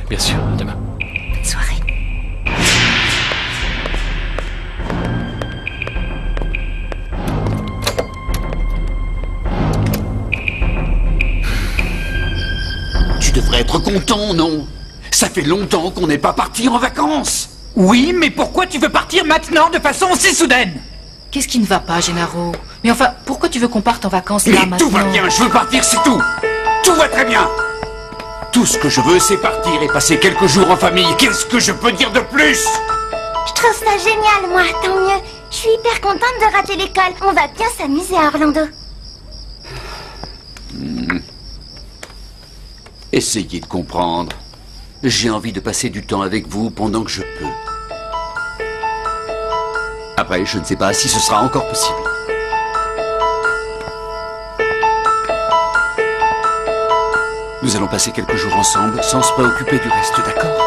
Bien sûr, à demain. Bonne soirée. Tu devrais être content, non? Ça fait longtemps qu'on n'est pas parti en vacances. Oui, mais pourquoi tu veux partir maintenant de façon si soudaine? Qu'est-ce qui ne va pas, Gennaro? Mais enfin, pourquoi tu veux qu'on parte en vacances là, Mais maintenant? tout va bien, je veux partir, c'est tout. Tout va très bien. Tout ce que je veux, c'est partir et passer quelques jours en famille. Qu'est-ce que je peux dire de plus? Je trouve ça génial, moi, tant mieux. Je suis hyper contente de rater l'école. On va bien s'amuser à Orlando. Essayez de comprendre. J'ai envie de passer du temps avec vous pendant que je peux. Après, je ne sais pas si ce sera encore possible. Nous allons passer quelques jours ensemble sans se préoccuper du reste, d'accord?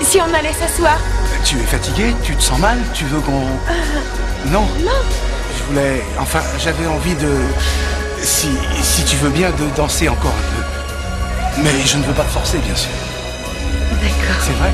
Si on allait s'asseoir. Tu es fatigué? Tu te sens mal? Tu veux qu'on... Non. Non. Je voulais... Enfin, j'avais envie de... Si tu veux bien, de danser encore un peu. Mais je ne veux pas te forcer, bien sûr. D'accord. C'est vrai?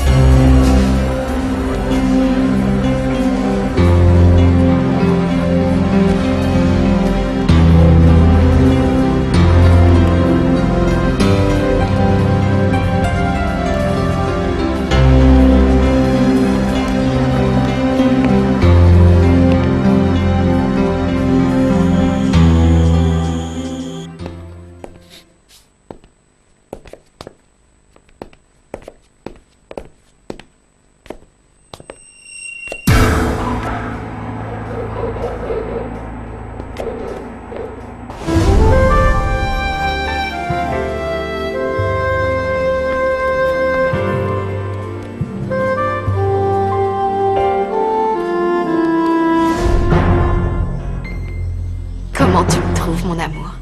Comment tu me trouves, mon amour?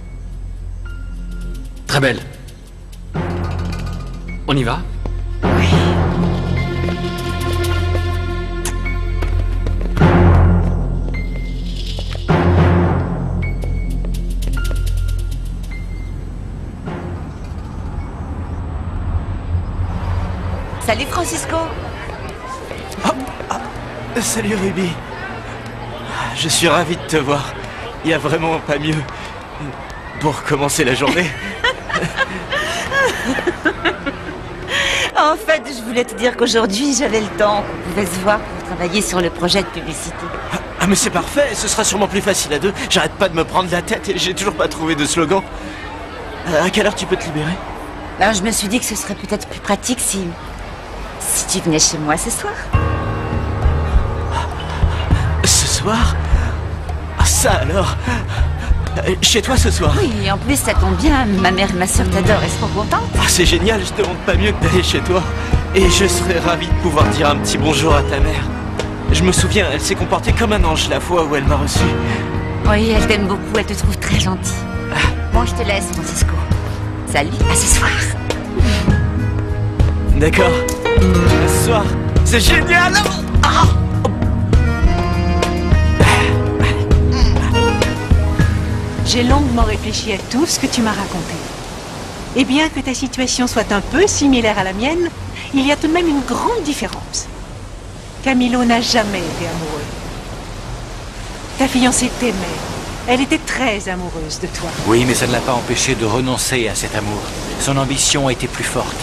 Très belle. On y va? Oui. Salut Francisco. Salut Ruby. Je suis ravi de te voir. Il n'y a vraiment pas mieux pour commencer la journée. En fait, je voulais te dire qu'aujourd'hui, j'avais le temps, qu'on pouvait se voir pour travailler sur le projet de publicité. Ah mais c'est parfait, ce sera sûrement plus facile à deux. J'arrête pas de me prendre la tête et j'ai toujours pas trouvé de slogan. À quelle heure tu peux te libérer? Alors je me suis dit que ce serait peut-être plus pratique si tu venais chez moi ce soir. Ce soir? Ah ça alors? Chez toi ce soir? Oui, en plus ça tombe bien, ma mère et ma soeur t'adorent, elles seront contentes. Ah c'est génial, je demande pas mieux que d'aller chez toi. Et je serais ravi de pouvoir dire un petit bonjour à ta mère. Je me souviens, elle s'est comportée comme un ange la fois où elle m'a reçu. Oui, elle t'aime beaucoup, elle te trouve très gentille. Bon, je te laisse, Francisco. Salut, à ce soir. D'accord. À ce soir. C'est génial! Ah J'ai longuement réfléchi à tout ce que tu m'as raconté. Et bien que ta situation soit un peu similaire à la mienne, il y a tout de même une grande différence. Camilo n'a jamais été amoureux. Ta fiancée t'aimait. Elle était très amoureuse de toi. Oui, mais ça ne l'a pas empêché de renoncer à cet amour. Son ambition était plus forte.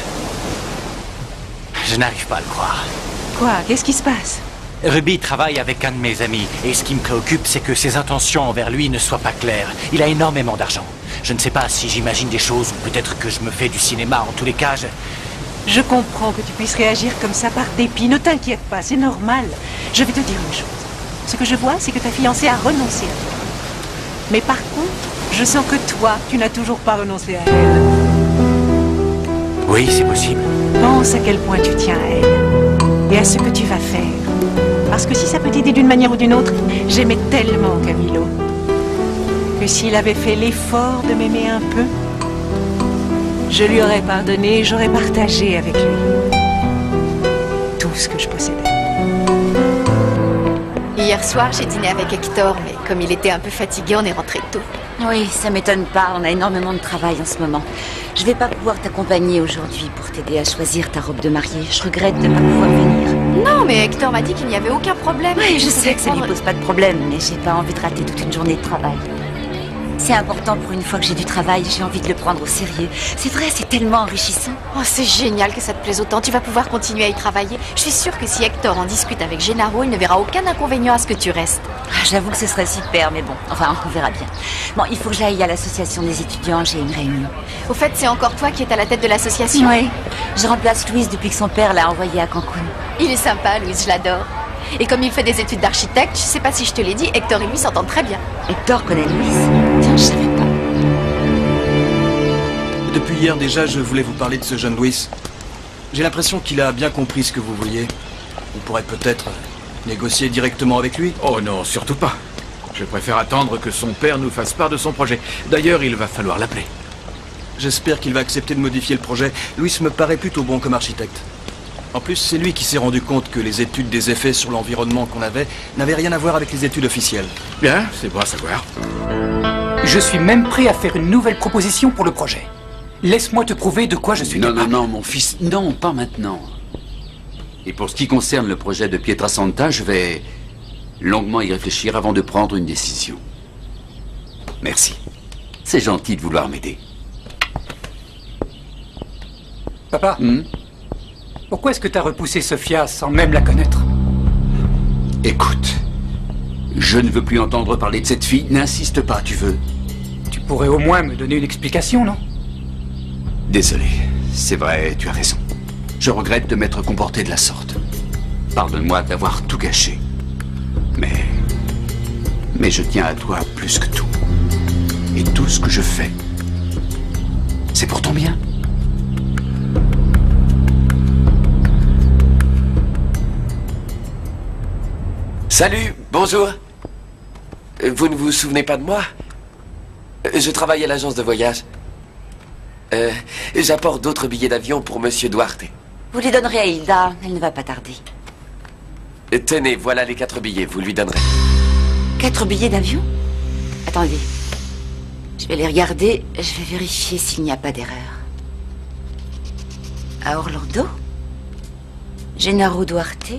Je n'arrive pas à le croire. Quoi? Qu'est-ce qui se passe? Ruby travaille avec un de mes amis, et ce qui me préoccupe, c'est que ses intentions envers lui ne soient pas claires. Il a énormément d'argent. Je ne sais pas si j'imagine des choses, ou peut-être que je me fais du cinéma. En tous les cas, Je comprends que tu puisses réagir comme ça par dépit. Ne t'inquiète pas, c'est normal. Je vais te dire une chose. Ce que je vois, c'est que ta fiancée a renoncé à toi. Mais par contre, je sens que toi, tu n'as toujours pas renoncé à elle. Oui, c'est possible. Pense à quel point tu tiens à elle. Et à ce que tu vas faire. Parce que si ça peut t'aider d'une manière ou d'une autre, j'aimais tellement Camilo que s'il avait fait l'effort de m'aimer un peu, je lui aurais pardonné et j'aurais partagé avec lui tout ce que je possédais. Hier soir, j'ai dîné avec Hector, mais comme il était un peu fatigué, on est rentré tôt. Oui, ça m'étonne pas, on a énormément de travail en ce moment. Je vais pas pouvoir t'accompagner aujourd'hui pour t'aider à choisir ta robe de mariée. Je regrette de ne pas pouvoir venir. Non, mais Hector m'a dit qu'il n'y avait aucun problème. Oui, je sais que ça lui pose pas de problème, mais j'ai pas envie de rater toute une journée de travail. C'est important pour une fois que j'ai du travail, j'ai envie de le prendre au sérieux. C'est vrai, c'est tellement enrichissant. Oh, c'est génial que ça te plaise autant. Tu vas pouvoir continuer à y travailler. Je suis sûre que si Hector en discute avec Gennaro, il ne verra aucun inconvénient à ce que tu restes. J'avoue que ce serait super, mais bon, enfin, on verra bien. Bon, il faut que j'aille à l'association des étudiants, j'ai une réunion. Au fait, c'est encore toi qui es à la tête de l'association? Oui, je remplace Louise depuis que son père l'a envoyée à Cancun. Il est sympa, Louise, je l'adore. Et comme il fait des études d'architecte, je sais pas si je te l'ai dit, Hector et lui s'entendent très bien. Hector connaît Louise? Tiens, je savais pas. Depuis hier déjà, je voulais vous parler de ce jeune Louis. J'ai l'impression qu'il a bien compris ce que vous vouliez. On pourrait peut-être négocier directement avec lui. Oh non, surtout pas. Je préfère attendre que son père nous fasse part de son projet. D'ailleurs, il va falloir l'appeler. J'espère qu'il va accepter de modifier le projet. Louis me paraît plutôt bon comme architecte. En plus, c'est lui qui s'est rendu compte que les études des effets sur l'environnement qu'on avait n'avaient rien à voir avec les études officielles. Bien, c'est bon à savoir. Je suis même prêt à faire une nouvelle proposition pour le projet. Laisse-moi te prouver de quoi je suis capable. Non, mon fils, non, pas maintenant. Et pour ce qui concerne le projet de Pietrasanta, je vais longuement y réfléchir avant de prendre une décision. Merci. C'est gentil de vouloir m'aider. Papa, pourquoi est-ce que tu as repoussé Sophia sans même la connaître? Écoute, je ne veux plus entendre parler de cette fille. N'insiste pas, tu veux. Tu pourrais au moins me donner une explication, non? Désolé, c'est vrai, tu as raison. Je regrette de m'être comporté de la sorte. Pardonne-moi d'avoir tout gâché. Mais je tiens à toi plus que tout. Et tout ce que je fais, c'est pour ton bien. Salut, bonjour. Vous ne vous souvenez pas de moi? Je travaille à l'agence de voyage. J'apporte d'autres billets d'avion pour Monsieur Duarte. Vous les donnerez à Hilda, elle ne va pas tarder. Tenez, voilà les 4 billets, vous lui donnerez. 4 billets d'avion? Attendez. Je vais les regarder, je vais vérifier s'il n'y a pas d'erreur. À Orlando? Gennaro Duarte?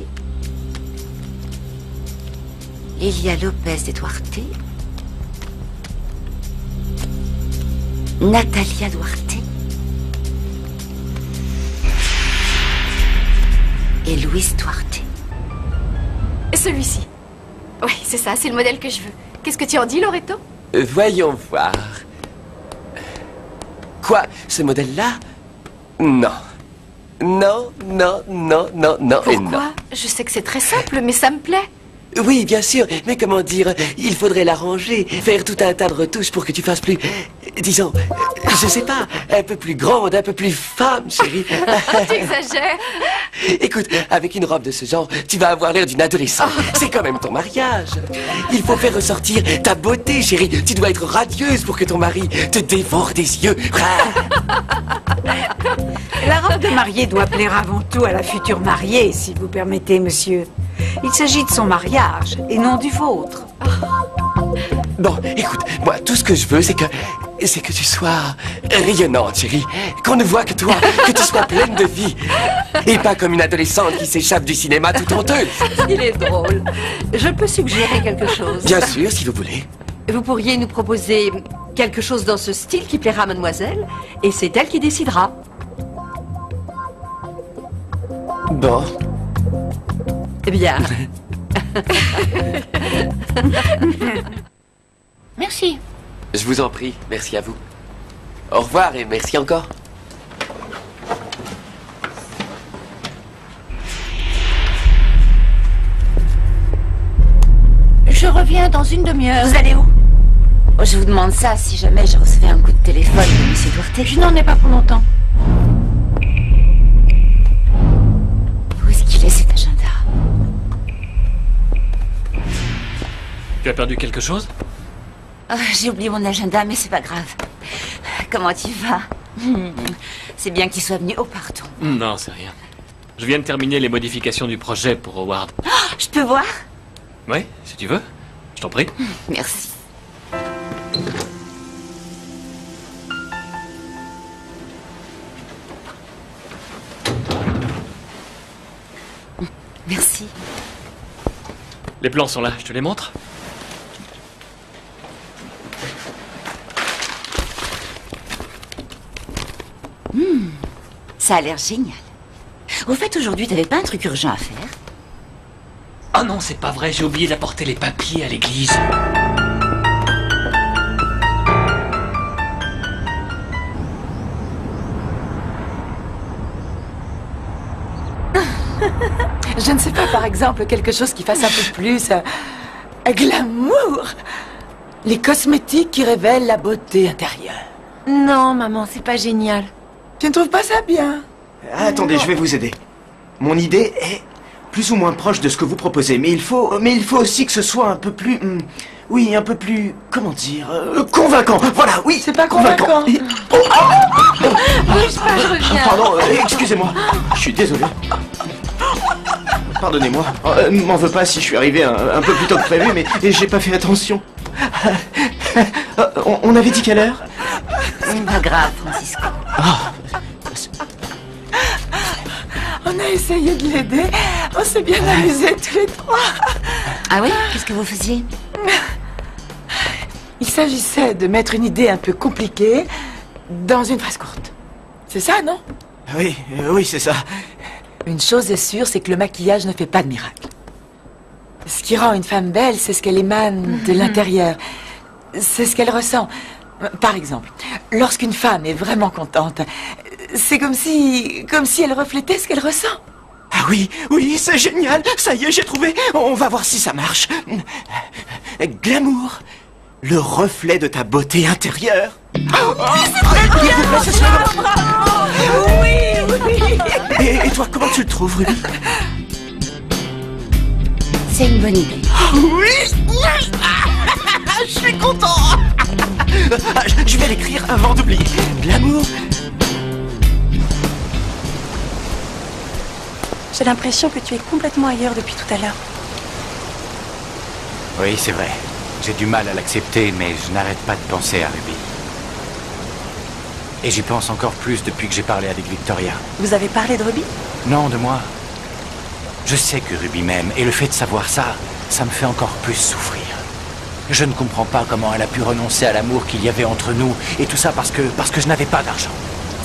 Lilia Lopez de Duarte? Natalia Duarte? Et Louis Duarte? Celui-ci. Oui, c'est ça, c'est le modèle que je veux. Qu'est-ce que tu en dis, Loreto? Voyons voir. Quoi? Ce modèle-là? Non. Non, non, non, non, non et non. Pourquoi? Je sais que c'est très simple, mais ça me plaît. Oui, bien sûr, mais comment dire, il faudrait l'arranger, faire tout un tas de retouches pour que tu fasses plus, disons, je sais pas, un peu plus grande, un peu plus femme, chérie. Tu exagères. Écoute, avec une robe de ce genre, tu vas avoir l'air d'une adolescente. C'est quand même ton mariage. Il faut faire ressortir ta beauté, chérie. Tu dois être radieuse pour que ton mari te dévore des yeux. La robe de mariée doit plaire avant tout à la future mariée, si vous permettez, monsieur. Il s'agit de son mariage, et non du vôtre. Bon, écoute, moi, tout ce que je veux, c'est que tu sois rayonnante, chérie. Qu'on ne voit que toi, que tu sois pleine de vie. Et pas comme une adolescente qui s'échappe du cinéma tout honteuse. Il est drôle. Je peux suggérer quelque chose? Bien sûr, si vous voulez. Vous pourriez nous proposer quelque chose dans ce style qui plaira à mademoiselle, et c'est elle qui décidera. Bon. Eh bien. Merci. Je vous en prie, merci à vous. Au revoir et merci encore. Je reviens dans une demi-heure. Vous allez où? Oh, je vous demande ça si jamais je recevais un coup de téléphone de M. Duarte. Je n'en ai pas pour longtemps. Où est-ce qu'il est cet agenda? Tu as perdu quelque chose? Oh, j'ai oublié mon agenda, mais c'est pas grave. Comment tu vas? C'est bien que tu sois venu. Oh, pardon. Non, c'est rien. Je viens de terminer les modifications du projet pour Howard. Oh, je peux voir? Oui, si tu veux. Je t'en prie. Merci. Merci. Les plans sont là, je te les montre. Ça a l'air génial. Au fait, aujourd'hui, t'avais pas un truc urgent à faire? Oh non, c'est pas vrai, j'ai oublié d'apporter les papiers à l'église. Je ne sais pas, par exemple, quelque chose qui fasse un peu plus... glamour. Les cosmétiques qui révèlent la beauté intérieure. Non, maman, c'est pas génial. Tu ne trouves pas ça bien? Attendez, je vais vous aider. Mon idée est plus ou moins proche de ce que vous proposez, mais il faut aussi que ce soit un peu plus... oui, un peu plus... comment dire... convaincant. Voilà, oui. C'est pas convaincant. Et- oh, Bouge pas, je reviens. pardon, excusez-moi. Je suis désolé. Pardonnez-moi. M'en veux pas si je suis arrivé un peu plus tôt que prévu, mais j'ai pas fait attention. On avait dit quelle heure? C'est pas grave, Francisco. On a essayé de l'aider. On s'est bien amusés tous les trois. Ah oui? Qu'est-ce que vous faisiez? Il s'agissait de mettre une idée un peu compliquée dans une phrase courte. C'est ça, non? Oui, oui, c'est ça. Une chose est sûre, c'est que le maquillage ne fait pas de miracle. Ce qui rend une femme belle, c'est ce qu'elle émane de l'intérieur. C'est ce qu'elle ressent. Par exemple, lorsqu'une femme est vraiment contente, c'est comme si elle reflétait ce qu'elle ressent. Ah oui, oui, c'est génial. Ça y est, j'ai trouvé. On va voir si ça marche. Glamour, le reflet de ta beauté intérieure. Et toi, comment tu le trouves, Ruby? C'est une bonne idée. Oui. Je suis content. Je vais l'écrire avant d'oublier. Glamour. J'ai l'impression que tu es complètement ailleurs depuis tout à l'heure. Oui, c'est vrai. J'ai du mal à l'accepter, mais je n'arrête pas de penser à Ruby. Et j'y pense encore plus depuis que j'ai parlé avec Victoria. Vous avez parlé de Ruby? Non, de moi. Je sais que Ruby m'aime, et le fait de savoir ça, ça me fait encore plus souffrir. Je ne comprends pas comment elle a pu renoncer à l'amour qu'il y avait entre nous, et tout ça parce que je n'avais pas d'argent.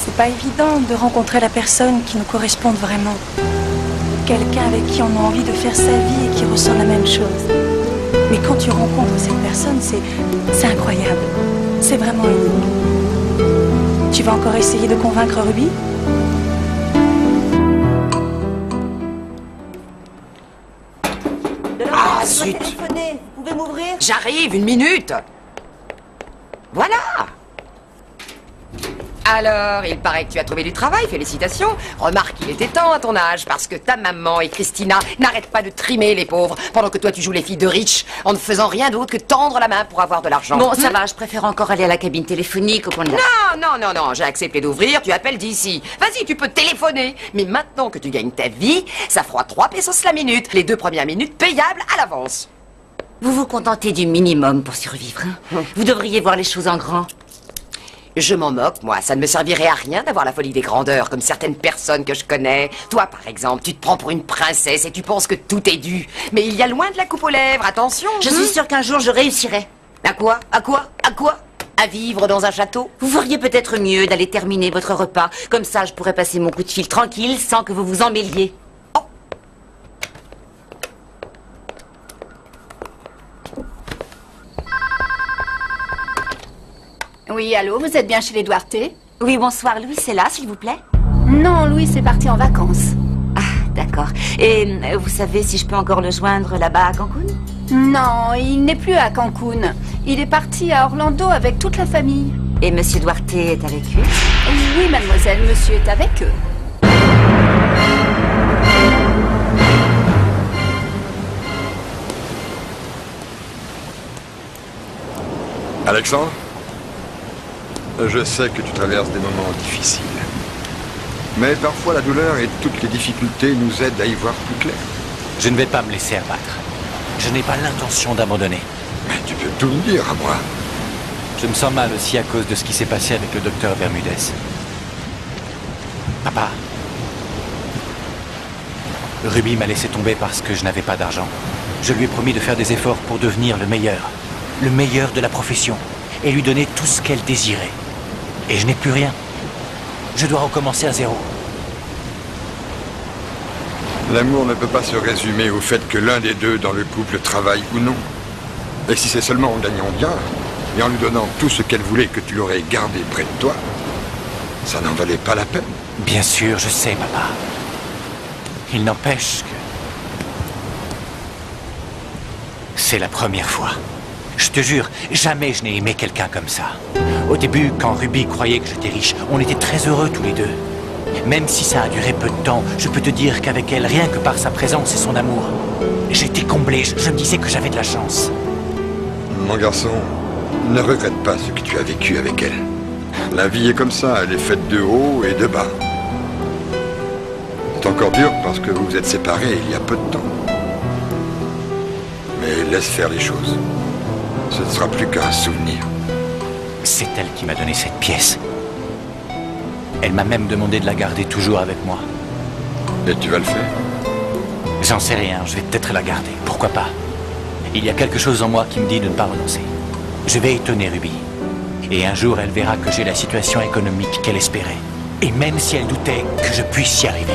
C'est pas évident de rencontrer la personne qui nous corresponde vraiment. Quelqu'un avec qui on a envie de faire sa vie et qui ressent la même chose. Mais quand tu rencontres cette personne, c'est incroyable. C'est vraiment unique. Tu vas encore essayer de convaincre Ruby? Ah, zut! Vous pouvez m'ouvrir? J'arrive, une minute! Voilà! Alors, il paraît que tu as trouvé du travail, félicitations. Remarque, il était temps à ton âge, parce que ta maman et Christina n'arrêtent pas de trimer les pauvres, pendant que toi tu joues les filles de riches, en ne faisant rien d'autre que tendre la main pour avoir de l'argent. Bon, ça va, je préfère encore aller à la cabine téléphonique au point de la... Non, j'ai accepté d'ouvrir, tu appelles d'ici. Vas-y, tu peux téléphoner. Mais maintenant que tu gagnes ta vie, ça fera 3 pesos la minute, les 2 premières minutes payables à l'avance. Vous vous contentez du minimum pour survivre, hein? Vous devriez voir les choses en grand. Je m'en moque, moi. Ça ne me servirait à rien d'avoir la folie des grandeurs, comme certaines personnes que je connais. Toi, par exemple, tu te prends pour une princesse et tu penses que tout est dû. Mais il y a loin de la coupe aux lèvres, attention. Je suis sûre qu'un jour je réussirai. À quoi? À vivre dans un château? Vous feriez peut-être mieux d'aller terminer votre repas. Comme ça, je pourrais passer mon coup de fil tranquille sans que vous vous emmêliez. Oui, allô, vous êtes bien chez les Duarte? Oui, bonsoir. Louis, c'est là, s'il vous plaît? Non, Louis est parti en vacances. Ah, d'accord. Et vous savez si je peux encore le joindre là-bas à Cancun? Non, il n'est plus à Cancun. Il est parti à Orlando avec toute la famille. Et Monsieur Duarte est avec eux? Oui, mademoiselle, monsieur est avec eux. Alexandre, je sais que tu traverses des moments difficiles. Mais parfois la douleur et toutes les difficultés nous aident à y voir plus clair. Je ne vais pas me laisser abattre. Je n'ai pas l'intention d'abandonner. Mais tu peux tout me dire à moi. Je me sens mal aussi à cause de ce qui s'est passé avec le docteur Bermudez. Papa, Ruby m'a laissé tomber parce que je n'avais pas d'argent. Je lui ai promis de faire des efforts pour devenir le meilleur de la profession, et lui donner tout ce qu'elle désirait. Et je n'ai plus rien. Je dois recommencer à zéro. L'amour ne peut pas se résumer au fait que l'un des deux dans le couple travaille ou non. Et si c'est seulement en gagnant bien, et en lui donnant tout ce qu'elle voulait que tu l'aurais gardé près de toi, ça n'en valait pas la peine. Bien sûr, je sais, papa. Il n'empêche que... C'est la première fois. Je te jure, jamais je n'ai aimé quelqu'un comme ça. Au début, quand Ruby croyait que j'étais riche, on était très heureux tous les deux. Même si ça a duré peu de temps, je peux te dire qu'avec elle, rien que par sa présence et son amour, j'étais comblé, je me disais que j'avais de la chance. Mon garçon, ne regrette pas ce que tu as vécu avec elle. La vie est comme ça, elle est faite de haut et de bas. C'est encore dur parce que vous vous êtes séparés il y a peu de temps. Mais laisse faire les choses. Ce ne sera plus qu'un souvenir. C'est elle qui m'a donné cette pièce. Elle m'a même demandé de la garder toujours avec moi. Et tu vas le faire? J'en sais rien, je vais peut-être la garder, pourquoi pas. Il y a quelque chose en moi qui me dit de ne pas renoncer. Je vais étonner Ruby. Et un jour, elle verra que j'ai la situation économique qu'elle espérait. Et même si elle doutait que je puisse y arriver.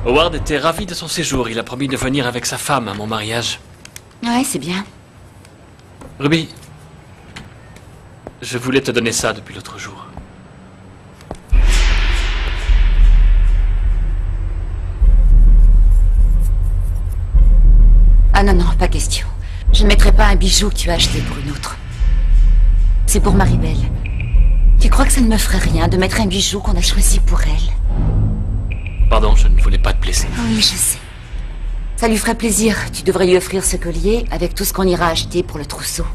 Howard était ravi de son séjour. Il a promis de venir avec sa femme à mon mariage. Ouais, c'est bien. Ruby, je voulais te donner ça depuis l'autre jour. Ah non, non, pas question. Je ne mettrai pas un bijou que tu as acheté pour une autre. C'est pour Maribel. Tu crois que ça ne me ferait rien de mettre un bijou qu'on a choisi pour elle? Pardon, je ne voulais pas te blesser. Oui, je sais. Ça lui ferait plaisir. Tu devrais lui offrir ce collier avec tout ce qu'on ira acheter pour le trousseau.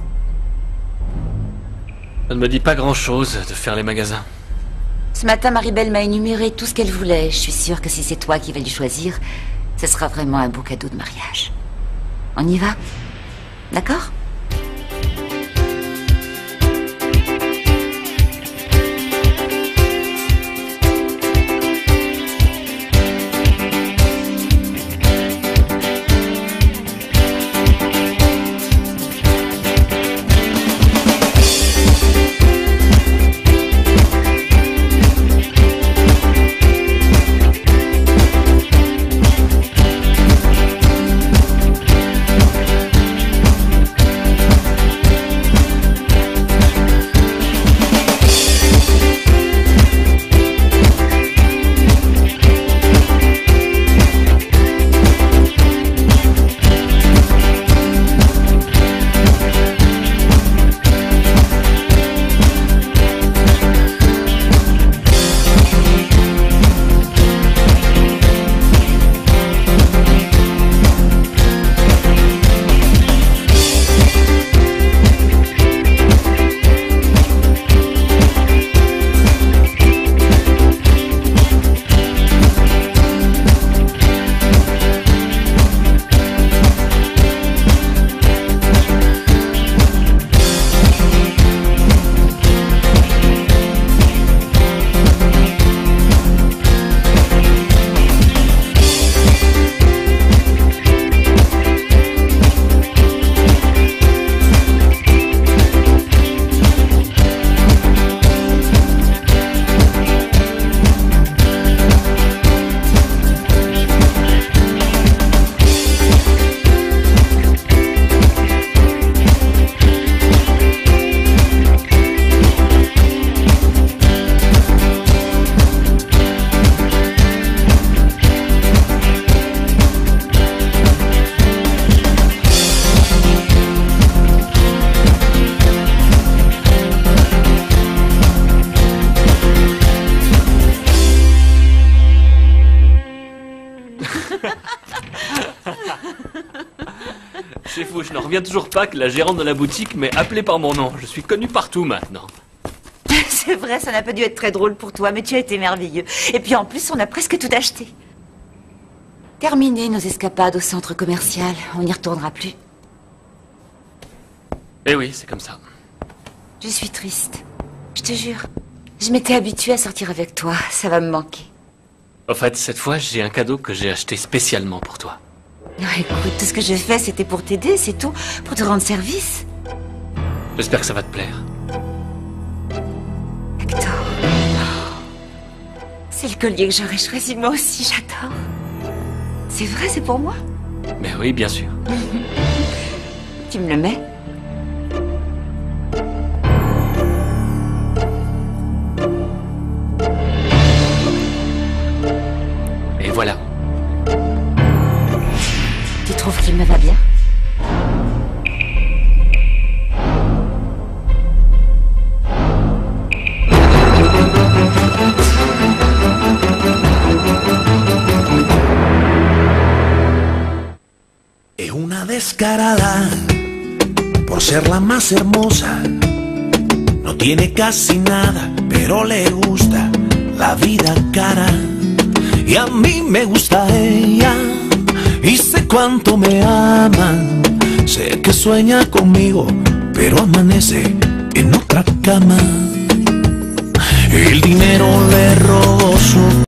Ça ne me dit pas grand-chose de faire les magasins. Ce matin, Maribel m'a énuméré tout ce qu'elle voulait. Je suis sûre que si c'est toi qui vas lui choisir, ce sera vraiment un beau cadeau de mariage. On y va? D'accord? reviens toujours pas que la gérante de la boutique m'ait appelé par mon nom. Je suis connu partout maintenant. C'est vrai, ça n'a pas dû être très drôle pour toi, mais tu as été merveilleux. Et puis en plus, on a presque tout acheté. Terminé nos escapades au centre commercial. On n'y retournera plus. Eh oui, c'est comme ça. Je suis triste. Je te jure. Je m'étais habituée à sortir avec toi. Ça va me manquer. En fait, cette fois, j'ai un cadeau que j'ai acheté spécialement pour toi. Non, écoute, tout ce que j'ai fait, c'était pour t'aider, c'est tout. Pour te rendre service. J'espère que ça va te plaire. Hector. C'est le collier que j'aurais choisi moi aussi, j'adore. C'est vrai, c'est pour moi? Mais oui, bien sûr. Tu me le mets? Et voilà. Tu trouves qu'il me va bien? Es una descarada por ser la más hermosa. No tiene casi nada, pero le gusta la vida cara. Y a mí me gusta ella, y sé cuánto me ama. Sé que sueña conmigo, pero amanece en otra cama. El dinero le robó su